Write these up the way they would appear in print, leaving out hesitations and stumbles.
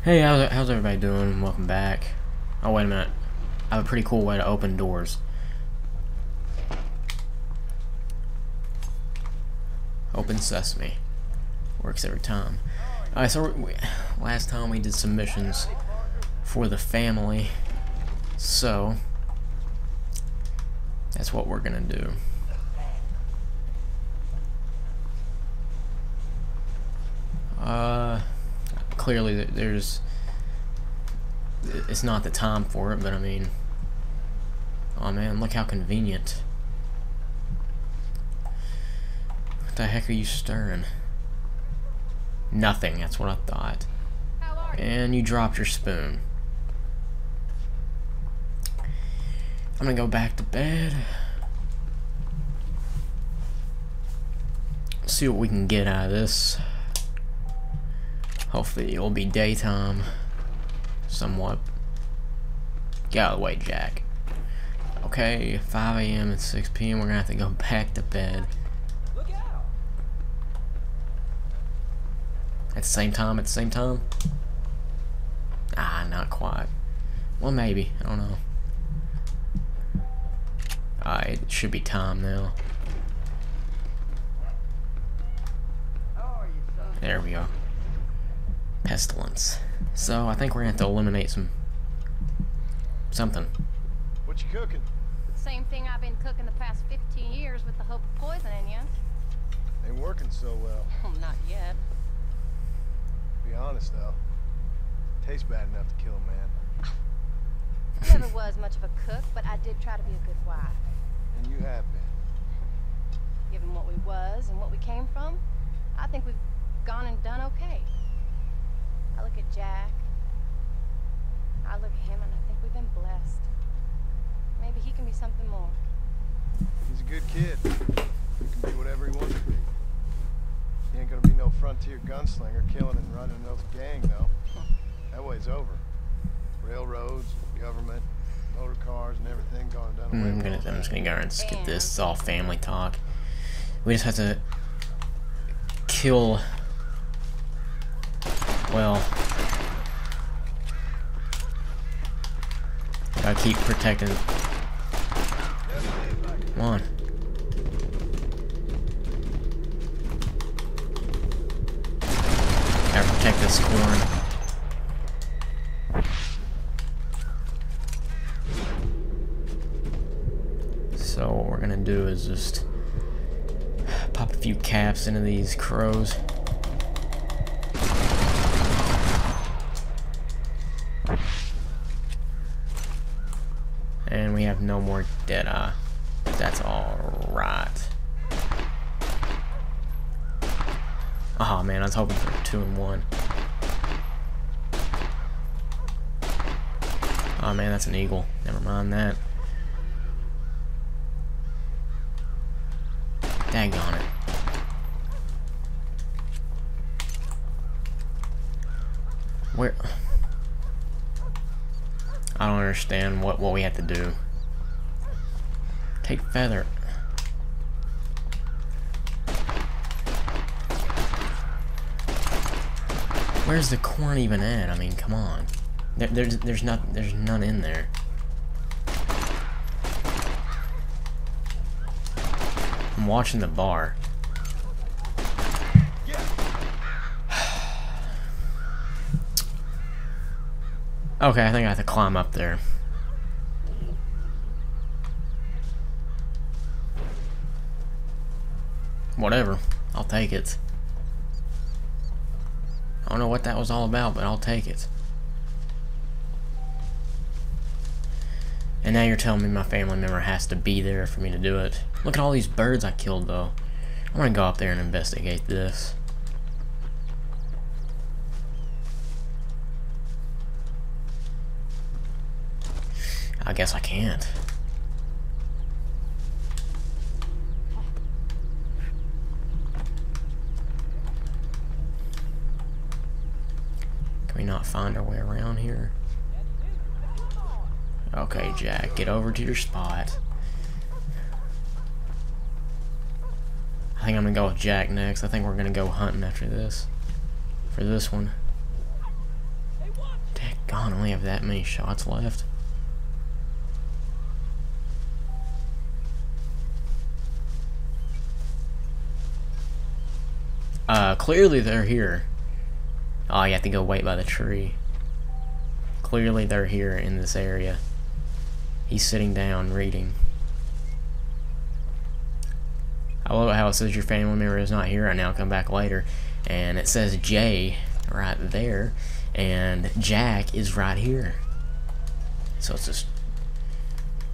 Hey, how's everybody doing? Welcome back. Oh, wait a minute. I have a pretty cool way to open doors. Open sesame. Works every time. Alright, so last time we did some missions for the family. So, that's what we're gonna do. Clearly it's not the time for it, but I mean, oh man, look how convenient. What the heck are you stirring? Nothing, that's what I thought. And you dropped your spoon. I'm gonna go back to bed. See what we can get out of this. Hopefully it'll be daytime. Somewhat. Get out of the way, Jack. Okay, 5 a.m. and 6 p.m. We're gonna have to go back to bed. At the same time? Ah, not quite. Well, maybe. I don't know. Alright, it should be time now. There we go. Pestilence. So, I think we're gonna have to eliminate something. What you cooking? Same thing I've been cooking the past 15 years with the hope of poisoning you. Ain't working so well. Not yet. Be honest though. Tastes bad enough to kill a man. I never was much of a cook, but I did try to be a good wife. And you have been. Given what we was and what we came from, I think we've gone and done okay. I look at Jack. I look at him and I think we've been blessed. Maybe he can be something more. He's a good kid. He can be whatever he wants to be. He ain't gonna be no frontier gunslinger killing and running those gang though. That way's over. Railroads, government, motor cars and everything gone and done away with. I'm just gonna go ahead and skip this. It's all family talk. We just have to kill. Well, gotta keep protecting. Come on. Gotta protect this corn. So what we're gonna do is just pop a few caps into these crows. And we have no more Deadeye. That's alright. Oh man, I was hoping for 2 and 1. Oh man, that's an eagle. Never mind that. Daggone it. Where? I don't understand what we have to do. Take feather. Where's the corn even at? I mean, come on. There's none in there. I'm watching the bar. Okay, I think I have to climb up there. Whatever. I'll take it. I don't know what that was all about, but I'll take it. And now you're telling me my family member has to be there for me to do it. Look at all these birds I killed, though. I'm gonna go up there and investigate this. I guess I can't. Can we not find our way around here? Okay, Jack, get over to your spot. I think I'm gonna go with Jack next. I think we're gonna go hunting after this. For this one. only have that many shots left. Clearly they're here. Oh, you have to go wait by the tree. Clearly they're here in this area. He's sitting down reading. I love how it says your family member is not here right now, come back later. And it says Jay right there. And Jack is right here. So it's just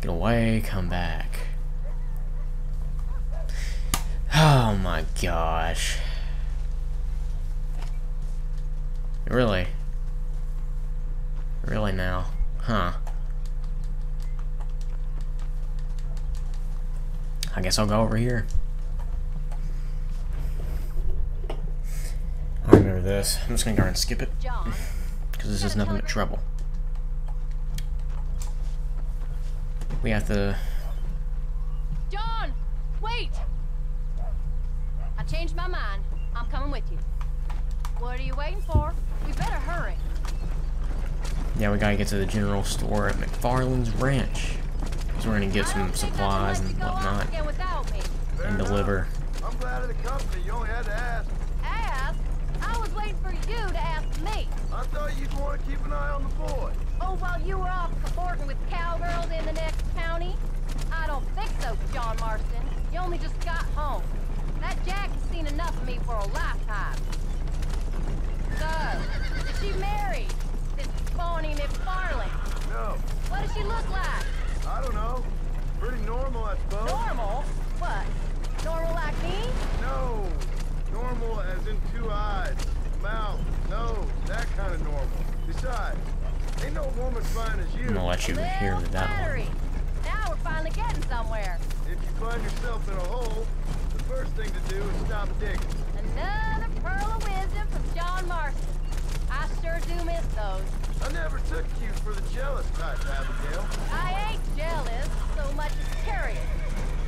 get away, come back. Oh my gosh. Really? Really now? Huh. I guess I'll go over here. I remember this. I'm just gonna go ahead and skip it. Because this is nothing but trouble. We have to... John! Wait! I changed my mind. I'm coming with you. What are you waiting for? We better hurry. Yeah, we gotta get to the general store at McFarland's Ranch. So we're gonna get some supplies and whatnot. And deliver. I'm glad of the company. You only had to ask. Ask? I was waiting for you to ask me. I thought you'd want to keep an eye on the boy. Oh, while you were off cavorting with cowgirls in the next county? I don't think so, John Marston. You only just got home. That Jack has seen enough of me for a lifetime. So, is she married? This Bonnie McFarland? No. What does she look like? I don't know. Pretty normal, I suppose. Normal? What? Normal like me? No. Normal as in 2 eyes, mouth, nose, that kind of normal. Besides, ain't no woman fine as you. I'm gonna let you hear Little that one. flattery. Now we're finally getting somewhere. If you find yourself in a hole, the first thing to do is stop digging. Another pearl of wisdom from John Marston. I sure do miss those. I never took you for the jealous type, Abigail. I ain't jealous so much as curious.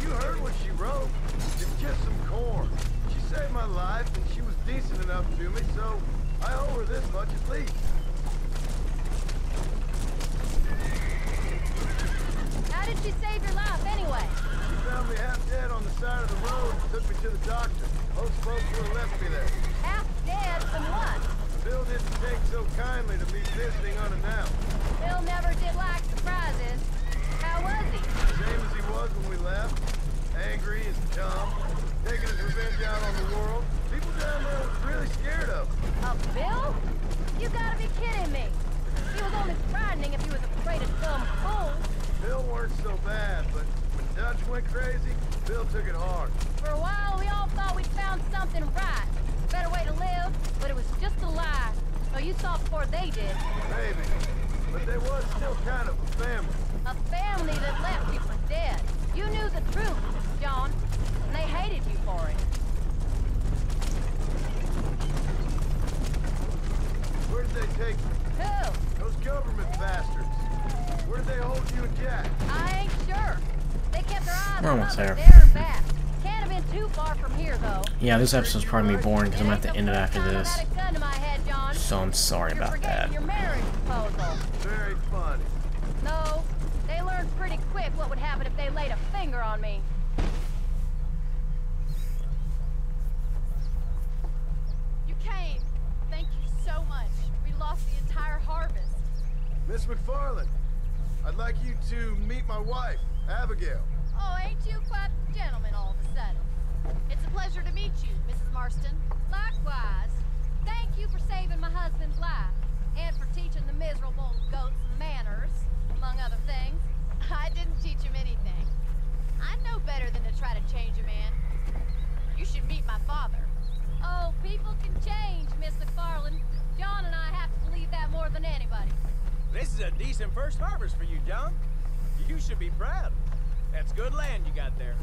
You heard what she wrote. It's just some corn. She saved my life, and she was decent enough to me, so I owe her this much at least. How did she save your life anyway? She found me half dead on the side of the road and took me to the doctor. Most folks would have left me there. Half dead from what? Bill didn't take so kindly to me visiting unannounced. Bill never did like surprises. How was he? Same as he was when we left. Angry and dumb. Taking his revenge out on the world. People down there was really scared of him. A Bill? You gotta be kidding me. He was only frightening if he was afraid of dumb fools. Bill weren't so bad, but when Dutch went crazy, Bill took it hard. For a while, we all thought we'd found something right. Better way to live, but it was just a lie. So you saw before they did. Maybe. But they was still kind of a family. A family that left you for dead. You knew the truth, John, and they hated you for it. Where did they take you? Who? Those government bastards. Where did they hold you and Jack? I ain't sure. They kept their eyes We're on almost us there. there and back. Can't have been too far from here, though. Yeah, this episode's probably gonna be boring because I'm gonna have to It end it ain't after the first this. time I've had a gun to my head, John. So I'm sorry You're about forgetting that. your marriage proposal. Very funny. No, they learned pretty quick what would happen if they laid a finger on me. You came. Thank you so much. We lost the entire harvest. Miss McFarland, I'd like you to meet my wife, Abigail. Oh, ain't you quite the gentleman all of a sudden? It's a pleasure to meet you, Mrs. Marston. Likewise, thank you for saving my husband's life and for teaching the miserable goats manners, among other things. I didn't teach him anything. I know better than to try to change a man. You should meet my father. Oh, people can change, Miss McFarland. John and I have to believe that more than anybody. This is a decent first harvest for you, John. You should be proud. That's good land you got there.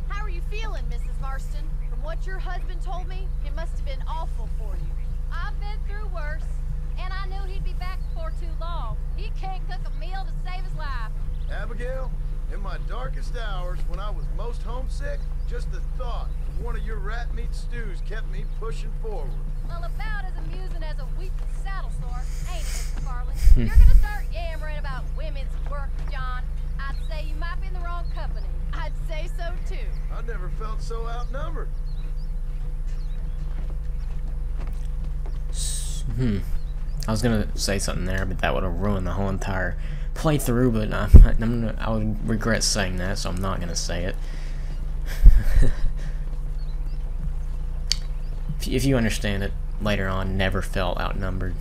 How are you feeling, Mrs. Marston? From what your husband told me, it must have been awful for you. I've been through worse, and I knew he'd be back before too long. He can't cook a meal to save his life. Abigail, in my darkest hours, when I was most homesick, just the thought of one of your rat meat stews kept me pushing forward. Well, about as amusing as a weeping saddle sore, ain't it, You're gonna start yammering about women's work, John. I'd say you might be in the wrong company. I'd say so too. I never felt so outnumbered. I was gonna say something there, but that would have ruined the whole entire playthrough. But I would regret saying that, so I'm not gonna say it. If you understand it later on, never felt outnumbered.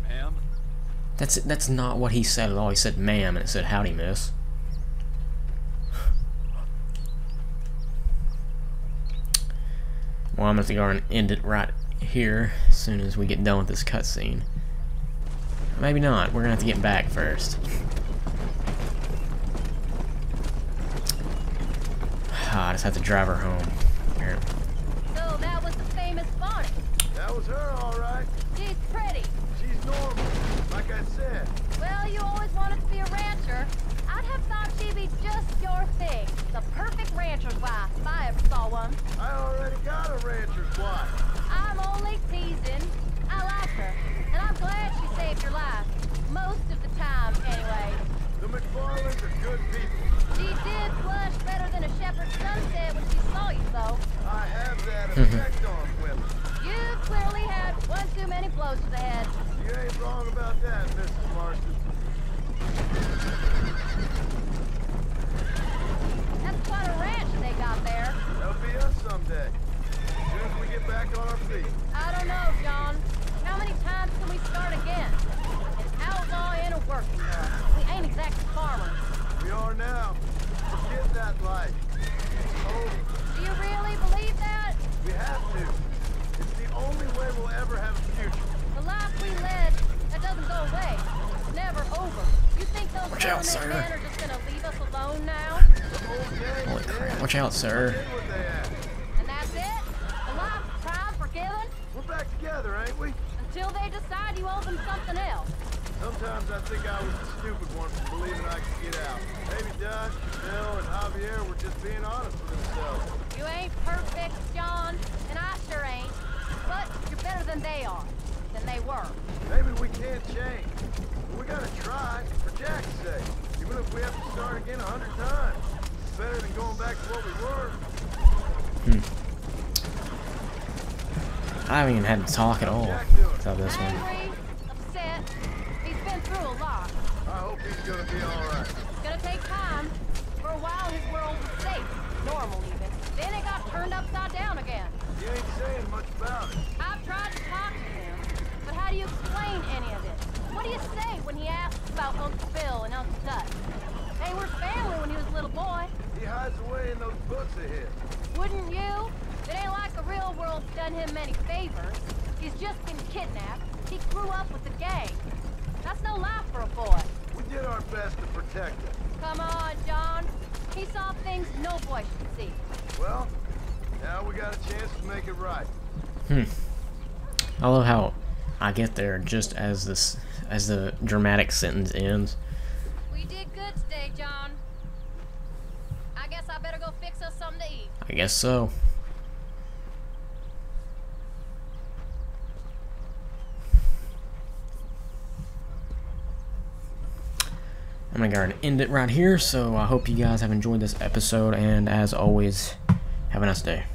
Ma'am? That's not what he said at all. He said ma'am, and it said howdy, miss. Well, I'm gonna have to go and end it right here as soon as we get done with this cutscene. Maybe not. We're gonna have to get back first. I just have to drive her home. Here. So that was the famous Bonnie. That was her, all right. She's pretty. She's normal, like I said. Well, you always wanted to be a rancher. I'd have thought she'd be just your thing. The perfect rancher's wife, if I ever saw one. I already got a rancher's wife. I'm only teasing. I like her, and I'm glad she saved your life. Most of the time, anyway. The McFarlands are good people. She did blush better than a shepherd's sunset when she saw you, though. I have that effect on women. You clearly had one too many blows to the head. You ain't wrong about that, Mrs. Marston. That's quite a ranch they got there. That'll be us someday. As soon as we get back on our feet. I don't know, John. How many times can we start again? An outlaw and a working girl. We ain't exactly farmers. We are now. Forget that life. It's over. Do you really believe that? We have to. It's the only way we'll ever have a future. The life we led, that doesn't go away. It's never over. You think those Watch out, government sir. men are just gonna leave us alone now? The whole gang Holy dead. crap. Watch out, sir. Did what they asked. And that's it? A life of crime forgiven? We're back together, ain't we? Until they decide you owe them something else. Sometimes I think I was the stupid one for believing I could get out. Maybe Dutch, Bill, and Javier were just being honest with themselves. You ain't perfect, John, and I sure ain't. But you're better than they are. Than they were. Maybe we can't change. But we gotta try, for Jack's sake. Even if we have to start again 100 times. It's better than going back to what we were. I haven't even had to talk at all without this one. Angry, upset. He's been through a lot. I hope he's gonna be alright. It's gonna take time. For a while, his world was safe. Normal, even. Then it got turned upside down again. He ain't saying much about it. I've tried to talk to him, but how do you explain any of it? What do you say when he asks about Uncle Bill and Uncle Dutch? They were family when he was a little boy. He hides away in those books of his. Wouldn't you? It ain't like the real world's done him many favors. He's just been kidnapped. He grew up with the gang. That's no life for a boy. We did our best to protect him. Come on, John. He saw things no boy should see. Well, now we got a chance to make it right. I love how I get there just as the dramatic sentence ends. We did good today, John. I guess I better go fix us something to eat. I guess so. I'm gonna go ahead and end it right here, so I hope you guys have enjoyed this episode, and as always, have a nice day.